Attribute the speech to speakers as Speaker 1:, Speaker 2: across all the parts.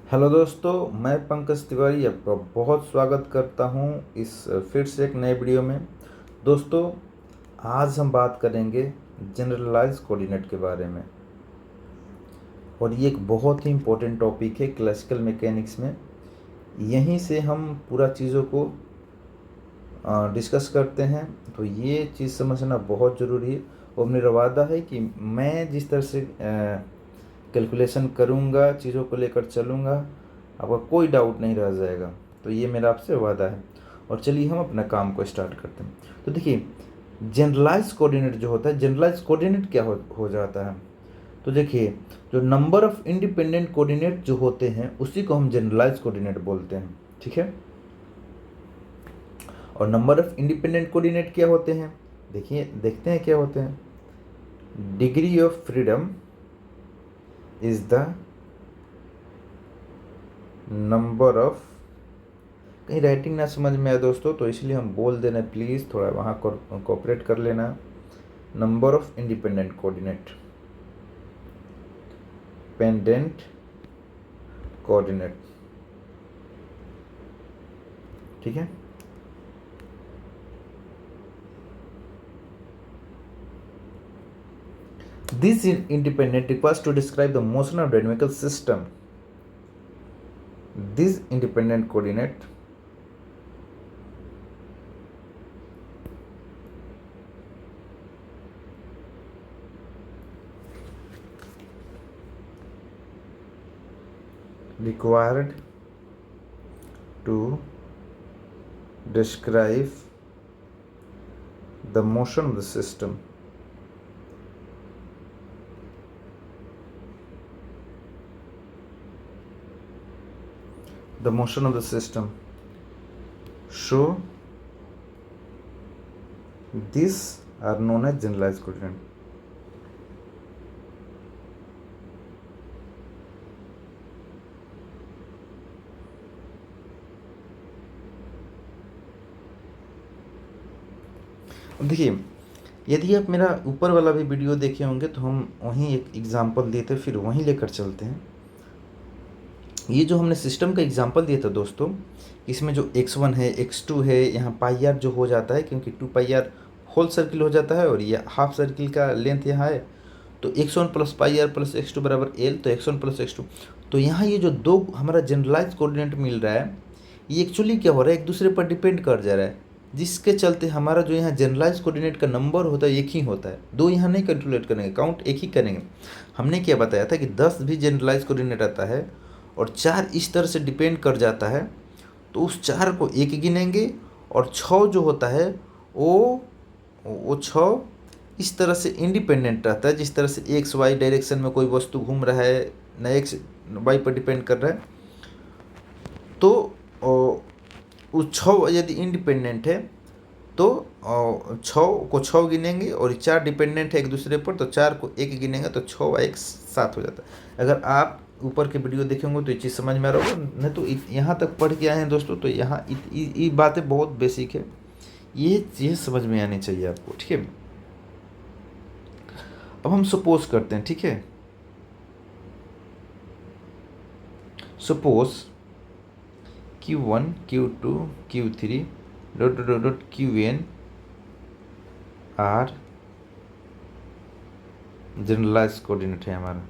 Speaker 1: Hello दोस्तों, मैं पंकज तिवारी आपका बहुत स्वागत करता हूं इस फिर से एक नए वीडियो में। दोस्तों, आज हम बात करेंगे जनरलाइज कोऑर्डिनेट के बारे में, और ये एक बहुत ही इम्पोर्टेंट टॉपिक है क्लासिकल मैकेनिक्स में। यहीं से हम पूरा चीज़ों को डिस्कस करते हैं, तो ये चीज़ समझना बहुत ज़रूरी है। और मेरा वादा है कि मैं जिस तरह से कैलकुलेशन करूँगा, चीज़ों को लेकर चलूँगा, आपका कोई डाउट नहीं रह जाएगा। तो ये मेरा आपसे वादा है। और चलिए हम अपना काम को स्टार्ट करते हैं। तो देखिए, जनरलाइज कोऑर्डिनेट जो होता है, जनरलाइज कोऑर्डिनेट क्या हो जाता है। तो देखिए, जो नंबर ऑफ इंडिपेंडेंट कोऑर्डिनेट जो होते हैं उसी को हम जनरलाइज कोऑर्डिनेट बोलते हैं, ठीक है। और नंबर ऑफ इंडिपेंडेंट कोऑर्डिनेट क्या होते हैं, देखिए देखते हैं क्या होते हैं। Degree of freedom is the number of, कहीं राइटिंग ना समझ में आए दोस्तों तो इसलिए हम बोल देना, प्लीज़ थोड़ा वहाँ कोऑपरेट कर लेना। Number of independent coordinate, pendant coordinate, ठीक है। This independent requires to describe the motion of dynamical system. This independent coordinate required to describe the motion of the system. The motion of the system. So these are known as generalized coordinate. अब देखिए, यदि आप मेरा ऊपर वाला भी video देखे होंगे तो हम वहीं एक एग्जांपल देते फिर वहीं लेकर चलते हैं। ये जो हमने सिस्टम का एग्जांपल दिया था दोस्तों, इसमें जो x1 है, x2 है, यहाँ पाई आर जो हो जाता है, क्योंकि 2 पाई आर होल सर्किल हो जाता है और ये हाफ सर्किल का लेंथ यहाँ है। तो x1 plus pi are plus x2 बराबर l, तो x1 प्लस x2। तो यहाँ ये जो दो हमारा जनरलाइज कोऑर्डिनेट मिल रहा है, ये एक्चुअली क्या हो रहा है, एक दूसरे पर डिपेंड कर जा रहा है, जिसके चलते हमारा जो यहाँ जनरलाइज कोऑर्डिनेट का नंबर होता है एक ही होता है। दो यहाँ नहीं कैलकुलेट करेंगे, काउंट एक ही करेंगे। हमने क्या बताया था कि 10 भी जनरलाइज कोऑर्डिनेट आता है और 4 इस तरह से डिपेंड कर जाता है, तो उस 4 को एक गिनेंगे। और 6 जो होता है वो 6 इस तरह से इंडिपेंडेंट रहता है, जिस तरह से एक्स वाई डायरेक्शन में कोई वस्तु घूम रहा है, न एक्स वाई पर डिपेंड कर रहा है। तो उस 6 यदि इंडिपेंडेंट है तो 6 को 6 गिनेंगे, और 4 डिपेंडेंट है एक दूसरे पर, तो 4 को एक गिनेंगे, तो 6 व 1 7 हो जाता है। अगर आप ऊपर के वीडियो देखेंगे तो ये चीज़ समझ में आ रहा होगा, नहीं तो यहाँ तक पढ़ के आए हैं दोस्तों, तो यहाँ ये बातें बहुत बेसिक है, ये चीज़ समझ में आनी चाहिए आपको, ठीक है। अब हम सपोज करते हैं, ठीक है। Suppose Q1 Q2 Q3 dot dot dot Qn are generalize coordinate है हमारा।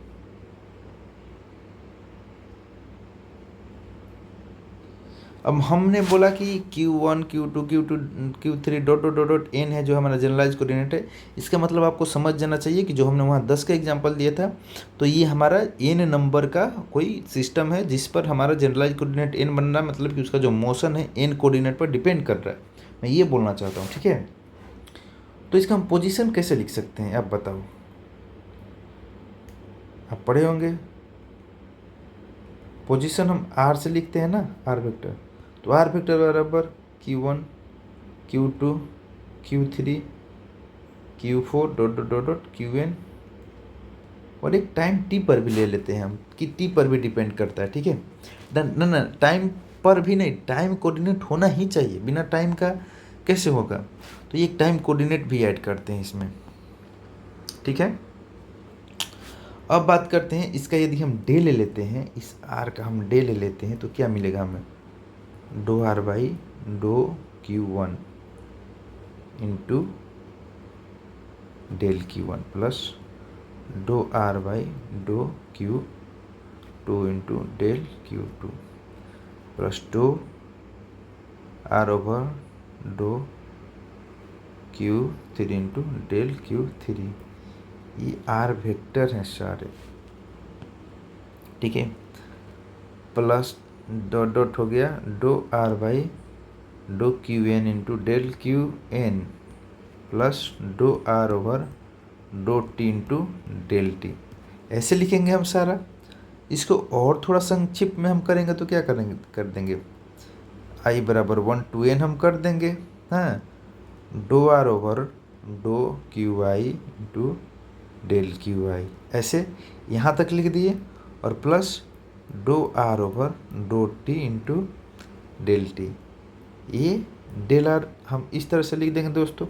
Speaker 1: अब हमने बोला कि Q1 Q2 Q2 Q3 dot dot dot dot n है जो हमारा जनरलाइज कोऑर्डिनेट है। इसका मतलब आपको समझ जाना चाहिए कि जो हमने वहाँ 10 का एग्जांपल दिया था, तो ये हमारा n नंबर का कोई सिस्टम है जिस पर हमारा जनरलाइज कोऑर्डिनेट n बन रहा है, मतलब कि उसका जो मोशन है n कोऑर्डिनेट पर डिपेंड कर रहा है, मैं ये बोलना चाहता हूँ, ठीक है। तो इसका हम पोजीशन कैसे लिख सकते हैं, आप बताओ, आप पढ़े होंगे। पोजीशन हम r से लिखते हैं ना, r वेक्टर। तो r वेक्टर बराबर Q1 Q2 Q3 Q4 dot dot dot dot Qn, और एक टाइम t पर भी ले लेते हैं हम, कि t पर भी डिपेंड करता है, ठीक है। ना टाइम पर भी नहीं, टाइम कोऑर्डिनेट होना ही चाहिए, बिना टाइम का कैसे होगा। तो ये एक टाइम कोऑर्डिनेट भी ऐड करते हैं इसमें, ठीक है। अब बात करते हैं इसका, यदि हम डे ले लेते हैं, इस आर का हम डे ले लेते हैं तो क्या मिलेगा हमें, do R by do Q1 into del Q1 plus do R by do Q2 into del Q2 plus do R over do Q3 into del Q3। ये आर वेक्टर हैं सारे, ठीक है। प्लस डॉट डॉट हो गया do R by do Qn into del Qn plus do R over do T into del T. ऐसे लिखेंगे हम सारा। इसको और थोड़ा संक्षिप्त में हम करेंगे तो क्या करेंगे, कर देंगे i बराबर 1 to n हम कर देंगे, हाँ, do R over do Q I into del Q I, ऐसे यहाँ तक लिख दिए, और plus do R over do T into del T. ये डेल आर हम इस तरह से लिख देंगे दोस्तों,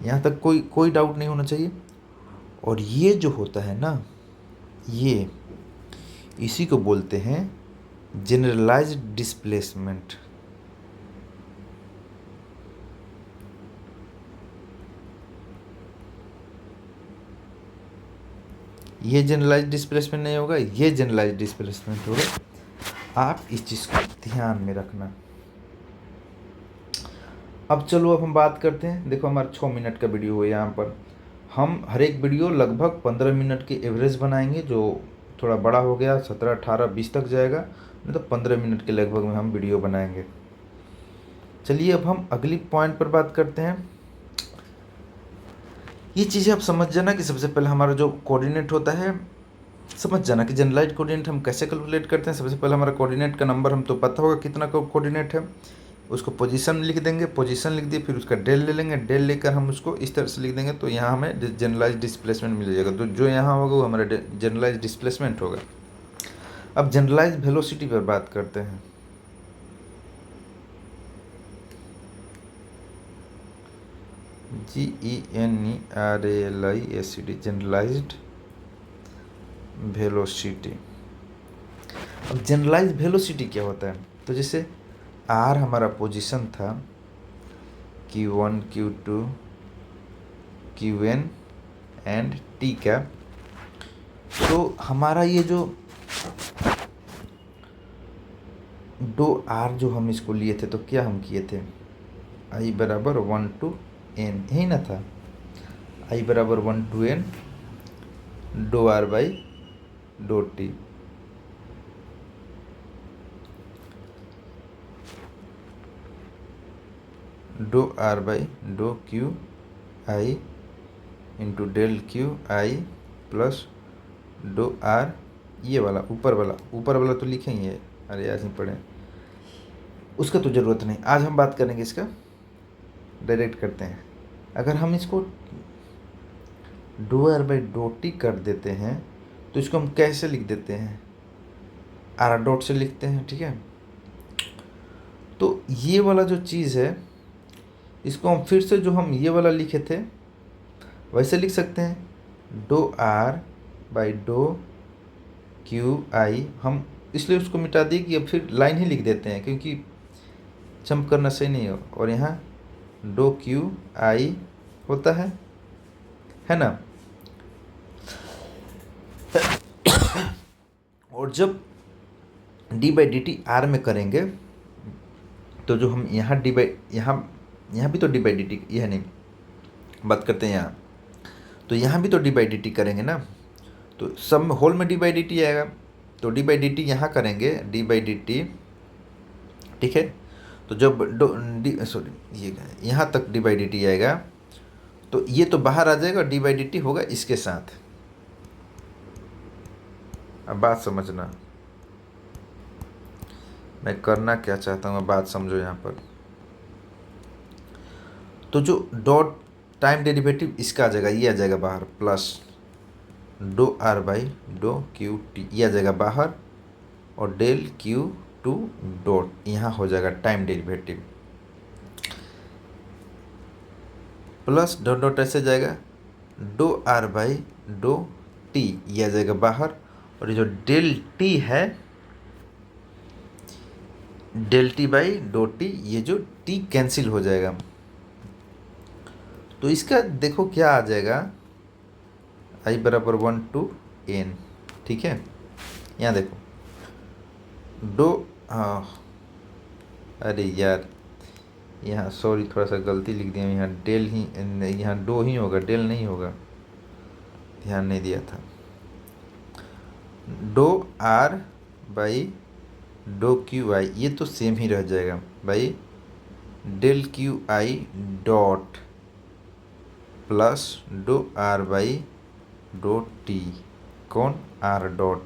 Speaker 1: यहाँ तक कोई डाउट नहीं होना चाहिए। और ये जो होता है ना, ये इसी को बोलते हैं जनरलाइज्ड डिस्प्लेसमेंट। ये जनरलाइज्ड डिस्प्लेसमेंट नहीं होगा, ये जनरलाइज्ड डिस्प्लेसमेंट होगा। आप इस चीज़ को ध्यान में रखना। अब चलो, अब हम बात करते हैं। देखो हमारा 6 मिनट का वीडियो है, यहाँ पर हम हर एक वीडियो लगभग 15 मिनट की एवरेज बनाएंगे। जो थोड़ा बड़ा हो गया 17, 18, 20 तक जाएगा, नहीं तो 15 मिनट के लगभग में हम वीडियो बनाएंगे। चलिए अब हम अगली पॉइंट पर बात करते हैं। ये चीज़ें आप समझ जाना कि सबसे पहले हमारा जो कोऑर्डिनेट होता है, समझ जाना कि जनरलाइज्ड कोऑर्डिनेट हम कैसे कैलकुलेट करते हैं। सबसे पहले हमारा कोऑर्डिनेट का नंबर हम तो पता होगा कितना कोऑर्डिनेट है, उसको पोजीशन लिख देंगे, पोजीशन लिख दिए, फिर उसका डेल ले लेंगे, डेल लेकर हम उसको इस तरह से लिख देंगे, तो यहाँ हमें जनरलाइज्ड डिस्प्लेसमेंट मिल जाएगा। तो जो यहाँ होगा वो हमारा जनरलाइज्ड डिस्प्लेसमेंट होगा। अब जनरलाइज्ड वेलोसिटी पर बात करते हैं। GENERALISD, generalized velocity. अब जनरलाइज्ड वेलोसिटी क्या होता है, तो जैसे आर हमारा पोजीशन था, Q1 Q2 Qn and T का, तो हमारा ये जो दो आर जो हम इसको लिए थे, तो क्या हम किए थे, i बराबर 1 to n, यही ना था, i बराबर 1 to n do R by do T. Do R by do Q I into del Q I plus do R, ये वाला ऊपर वाला तो लिखे ही है, अरे आज ही पढ़े, उसका तो ज़रूरत नहीं, आज हम बात करेंगे इसका, डायरेक्ट करते हैं। अगर हम इसको do R by do T कर देते हैं तो इसको हम कैसे लिख देते हैं, आर डॉट से लिखते हैं, ठीक है। तो ये वाला जो चीज़ है, इसको हम फिर से जो हम ये वाला लिखे थे वैसे लिख सकते हैं, do R by do Q I. हम इसलिए उसको मिटा दिए कि अब फिर लाइन ही लिख देते हैं, क्योंकि जंप करना सही नहीं हो। और यहाँ डो क्यू आई होता है ना। और जब D by D T R में करेंगे, तो जो हम यहाँ डी बाई यहाँ भी तो डी बाई डी टी, यह नहीं बात करते हैं यहाँ, तो यहाँ भी तो डी बाई डी टी करेंगे ना, तो सब में होल में डी बाई डी टी आएगा। तो डी बाई डी टी यहाँ करेंगे, डी बाई डी टी, ठीक है। तो जब ये यहाँ तक डी बाई डी टी आएगा, तो ये तो बाहर आ जाएगा, डी बाई डी टी होगा इसके साथ। अब बात समझना, मैं करना क्या चाहता हूँ, बात समझो यहाँ पर। तो जो डॉट टाइम डेरिवेटिव इसका आ जाएगा, ये आ जाएगा बाहर, plus do R by do Q T, ये आ जाएगा बाहर, और डेल क्यू टू डॉट यहाँ हो जाएगा time derivative, plus dot dot ऐसे जाएगा, do R by do T ये आ जाएगा बाहर, और ये जो डेल टी है, del T by do T, ये जो टी कैंसिल हो जाएगा। तो इसका देखो क्या आ जाएगा, आई बराबर 1 to n। ठीक है, यहाँ देखो डो, हाँ अरे यार यहाँ सॉरी थोड़ा सा गलती लिख दिया, यहाँ डेल ही, यहाँ डो ही होगा, डेल नहीं होगा, ध्यान नहीं दिया था। Do R by do Q I, ये तो सेम ही रह जाएगा भाई, del Q I dot plus do R by do T, कौन आर डॉट,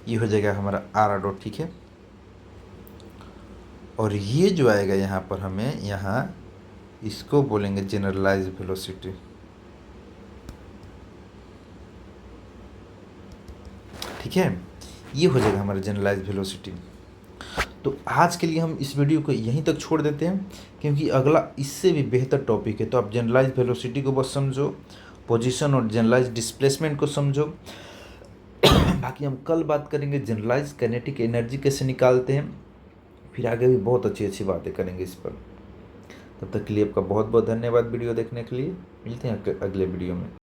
Speaker 1: ये हो जाएगा हमारा आर डॉट। ठीक है, और ये जो आएगा यहाँ पर हमें, यहाँ इसको बोलेंगे जनरलाइज वेलोसिटी। ठीक है, ये हो जाएगा हमारा जनरलाइज वेलोसिटी। तो आज के लिए हम इस वीडियो को यहीं तक छोड़ देते हैं, क्योंकि अगला इससे भी बेहतर टॉपिक है। तो आप जनरलाइज वेलोसिटी को बस समझो, पोजीशन और जनरलाइज डिस्प्लेसमेंट को समझो। बाकी हम कल बात करेंगे जनरलाइज काइनेटिक एनर्जी कैसे निकालते हैं, फिर आगे भी बहुत अच्छी अच्छी बातें करेंगे इस पर। तब तक के लिए आपका बहुत बहुत धन्यवाद वीडियो देखने के लिए। मिलते हैं अगले वीडियो में।